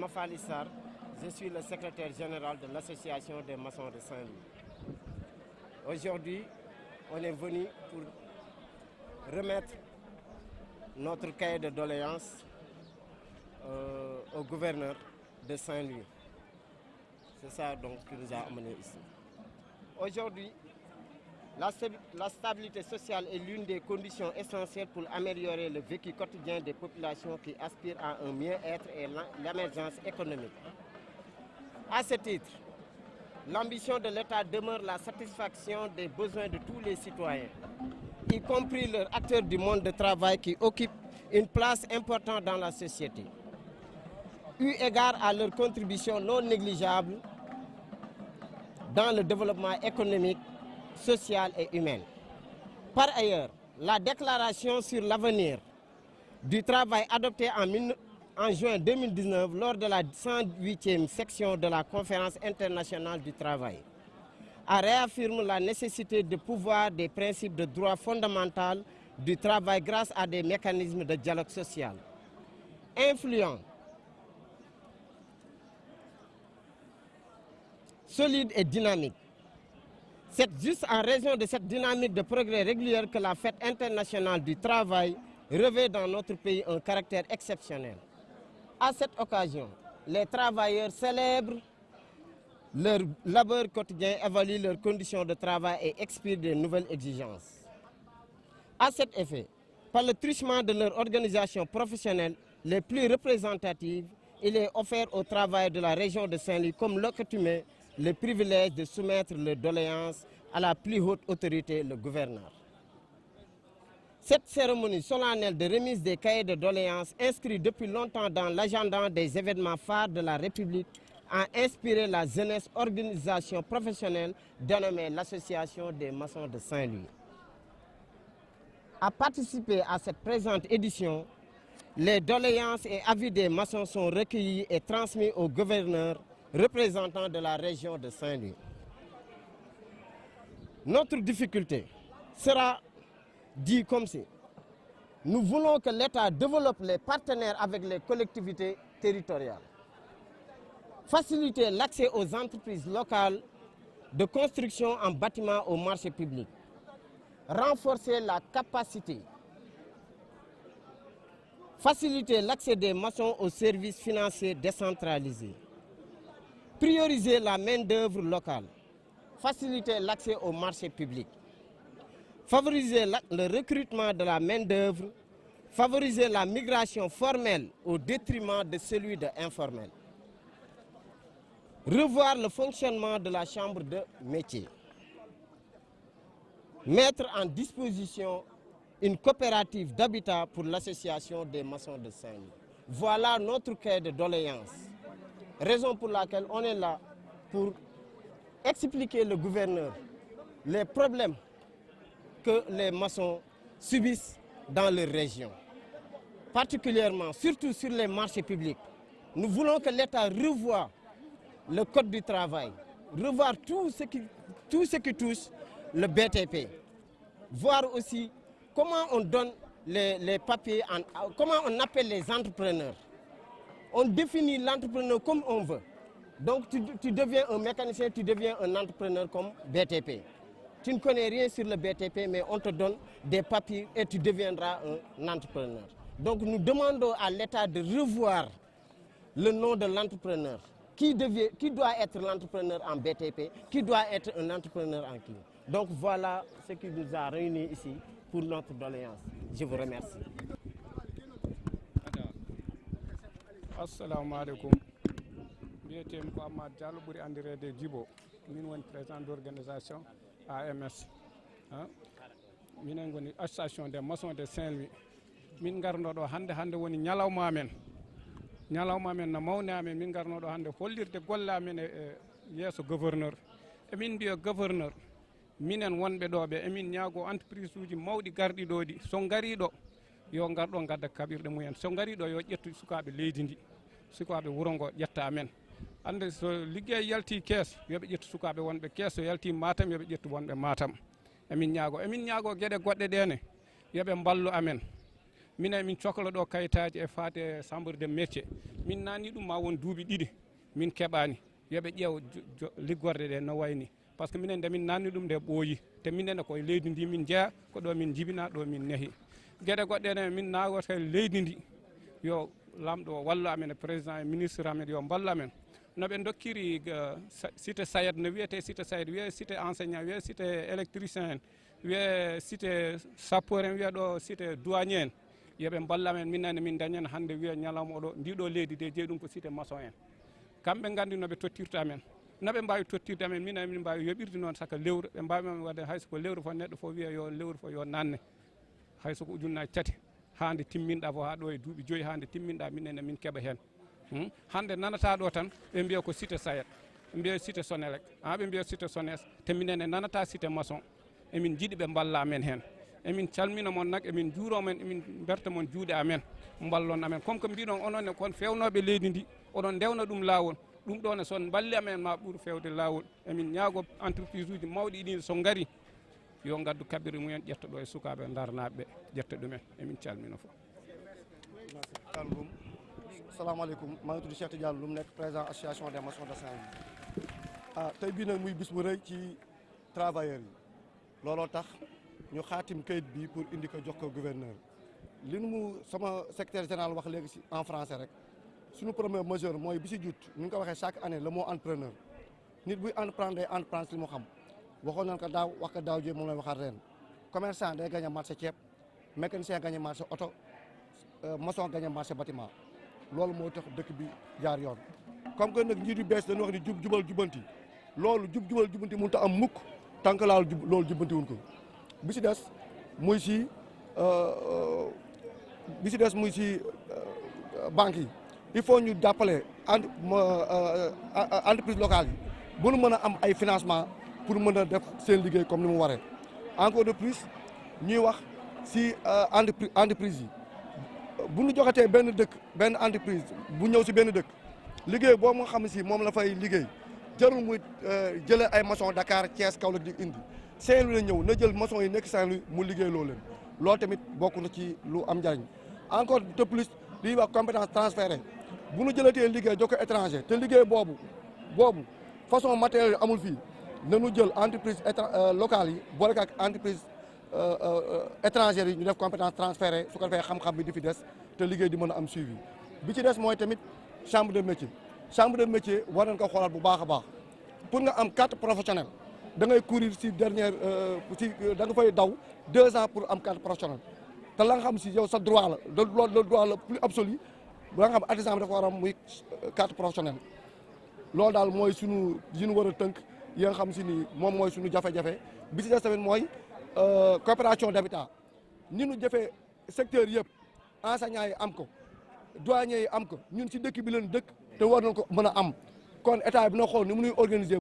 Mafali Sarr, je suis le secrétaire général de l'association des maçons de Saint-Louis. Aujourd'hui, on est venu pour remettre notre cahier de doléances au gouverneur de Saint-Louis. C'est ça donc qui nous a amenés ici. Aujourd'hui, la stabilité sociale est l'une des conditions essentielles pour améliorer le vécu quotidien des populations qui aspirent à un mieux-être et l'émergence économique. À ce titre, l'ambition de l'État demeure la satisfaction des besoins de tous les citoyens, y compris leurs acteurs du monde du travail qui occupent une place importante dans la société. Eu égard à leur contribution non négligeable dans le développement économique, social et humain. Par ailleurs, la déclaration sur l'avenir du travail adoptée en juin 2019 lors de la 108e section de la Conférence internationale du travail a réaffirmé la nécessité de pouvoir des principes de droit fondamental du travail grâce à des mécanismes de dialogue social influents, solides et dynamiques. C'est juste en raison de cette dynamique de progrès régulier que la fête internationale du travail revêt dans notre pays un caractère exceptionnel. À cette occasion, les travailleurs célèbrent leur labeur quotidien, évaluent leurs conditions de travail et expirent de nouvelles exigences. À cet effet, par le truchement de leur organisation professionnelle les plus représentatives, il est offert au travail de la région de Saint-Louis comme l'accoutumée le privilège de soumettre leurs doléances à la plus haute autorité, le gouverneur. Cette cérémonie solennelle de remise des cahiers de doléances, inscrite depuis longtemps dans l'agenda des événements phares de la République, a inspiré la jeunesse organisation professionnelle dénommée l'Association des maçons de Saint-Louis. À participer à cette présente édition, les doléances et avis des maçons sont recueillis et transmis au gouverneur représentant de la région de Saint-Louis. Notre difficulté sera dit comme si nous voulons que l'État développe les partenaires avec les collectivités territoriales, faciliter l'accès aux entreprises locales de construction en bâtiment au marché public, renforcer la capacité, faciliter l'accès des maçons aux services financiers décentralisés, prioriser la main-d'œuvre locale, faciliter l'accès au marché public, favoriser le recrutement de la main-d'œuvre, favoriser la migration formelle au détriment de celui de informel, revoir le fonctionnement de la chambre de métier, mettre en disposition une coopérative d'habitat pour l'association des maçons de Saint-Louis. Voilà notre cahier de doléances. Raison pour laquelle on est là pour expliquer au gouverneur les problèmes que les maçons subissent dans leur région. Particulièrement, surtout sur les marchés publics. Nous voulons que l'État revoie le code du travail, revoir tout ce qui touche le BTP. Voir aussi comment on donne les papiers, comment on appelle les entrepreneurs. On définit l'entrepreneur comme on veut. Donc tu deviens un mécanicien, tu deviens un entrepreneur comme BTP. Tu ne connais rien sur le BTP, mais on te donne des papiers et tu deviendras un entrepreneur. Donc nous demandons à l'État de revoir le nom de l'entrepreneur. Qui doit être l'entrepreneur en BTP, qui doit être un entrepreneur en clé. Donc voilà ce qui nous a réunis ici pour notre doléance. Je vous remercie. Assalamu alaikum. Bientôt ko Amad Diallo ɓuri andirede Djibo. Min woni président d'organisation AMS. Minen goni association des maçons de Saint-Louis. Min garno ɗo hande woni ñalawma amen. Ñalawma amen no mawni amen min garno ɗo hande hollirde golle amen e yeeso gouverneur. Emin mbiya gouverneur minen wonɓe ɗo ɓe emin ñaago entreprise uji mawɗi garɗi ɗo ɗi so ngari ɗo yo garɗo gadda kaɓirɗe mumen so ngari ɗo yo ƴettu sukaɓe leydi ndi sukaɓe wuuro ngo ƴetta amen ande so liggey yalti kees yoɓe ƴettu sukaɓe wonɓe kees so yalti Matam yoɓe ƴettu wonɓe Matam emin ñaago gueɗe goɗɗe ɗene yoɓe mballu amen minen min cohla ɗo kayitaji e faate chambre de métier min nanni ɗum ma won duuɓi ɗiɗi min keɓani yoɓe ƴeew liggorde ɗe no wayni par ce que minen nde min nanni ɗum nde ɓooyi te minenne koye leydi ndi min jeeya ko ɗo min jibina ɗo min neehi gueɗe goɗɗe ne min nagoto leydi ndi yo lamɗo o wallu amen e président e ministre amen yo ballu amen noɓe dokkiri cité sayed no wiyete cité sayed wiye cité enseignant wiye cité électricien en wiye cité sapeur en wiya ɗo cité douanier en yooɓe balla men minenne min dañen hannde wiya ñalawma oɗo ndiɗo leydi de jeeyi ɗum ko cité maçon en kamɓe gandi noɓe tottirta men noɓe mbawi tottirde amen minen min mbawi yoɓirde noon saka lewru ɓe mbawi men wadde hayso ko lewru fo neɗɗo fof wiya yo lewru fo yo nanne hayso ko ujunnaji tati hande timminɗa fo ha ɗo e duuɓi 5 hande timminɗa minenne min keeɓa hen hande nanata ɗo tan ɓe mbiya ko cité sayed ɓe mbiya cité sonelec ɓe mbiya cité sones te minenne nanata cité maçon emin jiiɗi ɓe balla amen hen emin calmina mon nak emin juuromen emin berta mon juuɗe amen ballon amen comme que mbiɗon ononne kon fewnoɓe leydi ndi oɗon ndewna ɗum lawol ɗum ɗo ne son balli amen ma ɓuuri fewde lawol emin ñaago entreprise uji mawɗi ɗi so ngari yo gaddu kaɓiri mumen ƴetta ɗo e sukaɓe darnaɓeɓe ƴetta ɗumen emin calmina fof Assalamu alaikum maa ngi tudd Cheikh Tidiane Loum nekk président association des maçons de Saint-Louis tey bii nag muy bis bu rëy ci travailleurs yi looloo tax ñu xaatim kayit bi pour indi ko jox ko gouverneur li mu sama secrétaire général wax léegi si en français rek suñu premier mesure mooy bi si jut ñu ngi ko waxee chaque année le mot entrepreneur nit buy entreprendre day entreprendre si li mu xam waxoon nañ ko daaw wax ko daaw ji moom lay waxaat ren commerçant day gagné marché ceeb mécanicien gagné marché oto maçon gagné marché bâtiment loolu moo tax dëkk bi jaar yoon comme que nag njiit yu bees dañu wax ni jubal jubanti loolu jubal jubanti mënut a am mukk tant que loolu jubanti wuñ ko bi si des muy si banques yi il faut ñu jàppale entreprise locale yi bu nu mën a am ay financement pour mën a def seen liggéey comme ni mu waree encore de plus ñuy wax si entreprise yi bu ñu joxatee benn entreprise bu ñëw si benn dëkk liggéey boo nga xam ne si moom la fay liggéey jarul muy jëlee ay maçon Dakar Thiès Kaolack di indi Saint-Louis la ñëw na jël maçon yi nekk Saint-Louis mu liggéey loo leen loolu tamit bokk na ci lu am njariñ encore de plus li ñuy wax compétence transférée bu ñu jëlatee liggéey jox ko étranger te liggéey boobu façon matériel amul fii nañu jël entreprise locale yi boole ak entreprise étrangères yi ñu def compétence transférée su ko defee xam-xam bi di fi des te liggéey di mën a am suivi bi ci des mooy tamit chambre de métier war nañ ko xoolaat bu baax a baax pour nga am carte professionnelle da ngay courir si da nga fay daw 2 ans pour am carte professionnelle te la nga xam si yow sa droit la le droit le plus absolu ba nga xam artisan bi dafa war a am muy carte professionnelle loolu daal mooy sunu yi ñu war a tënk yi nga xam si ni moom mooy sunu jafe-jafe bi ci des tamit mooy coopération d'habitat ni ñu jëfee secteur yëpp enseignants yi am ko douaniers yi am ko ñun si dëkk bi leen dëkk te war nañ ko mën a am kon état bi na xool ni mu nuy organiser